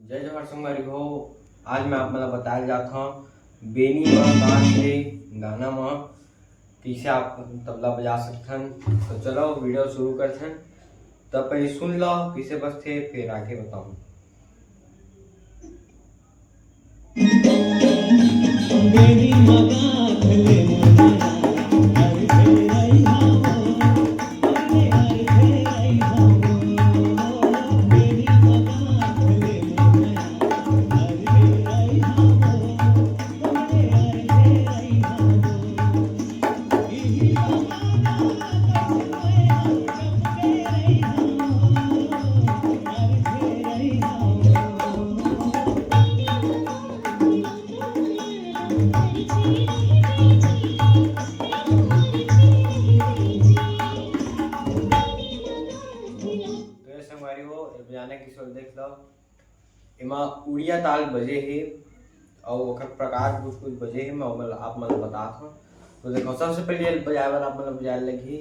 जय जवाहर संगवारी हो। आज मैं आप मतलब बताया जाता हूँ बेनी में गान के गाना में कैसे आप तबला बजा सकथन। तो चलो वीडियो शुरू करथन। तब पहले सुन लो कैसे बजते फिर आगे बताऊँ। बजाने की सोच देख लो। इमा उड़िया ताल बजे है और वक्त प्रकार कुछ कुछ बजे है। मैं आप मतलब बता हूँ। तो देखो सबसे पहले बजाए बार आप मतलब बजाए लगी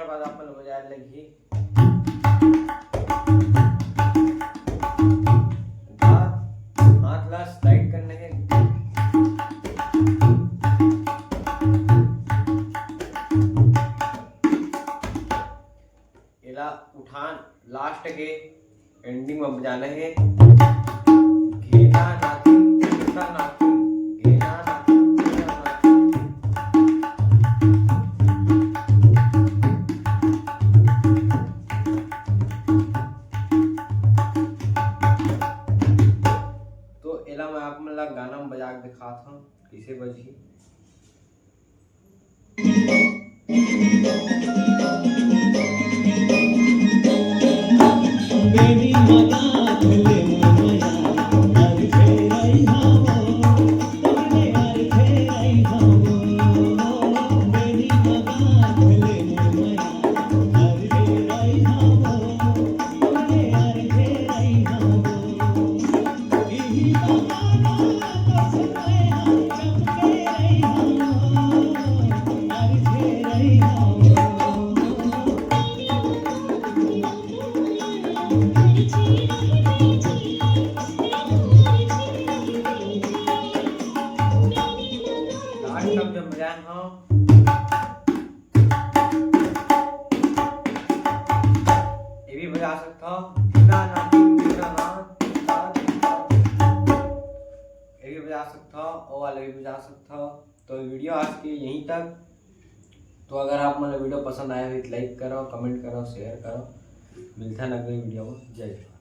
बाद आप मतलब बजाए लगी हाथ ला स्लाइड करने के इला उठान लास्ट के एंडिंग में बजाना है घेना नाथी घेना नाथी घेना नाथी घेना नाथी। तो एला मैं आप मतलब गाना में बजा के दिखाता हूँ कैसे बजी। जब बजाए हो ये भी बजा सकता हो ये भी बजा सकता हो और वाले भी बजा सकता हो। तो वीडियो आज की यहीं तक। तो अगर आप मतलब वीडियो पसंद आया हो तो लाइक करो, कमेंट करो, शेयर करो। मिलता है अगली वीडियो में। जय जय।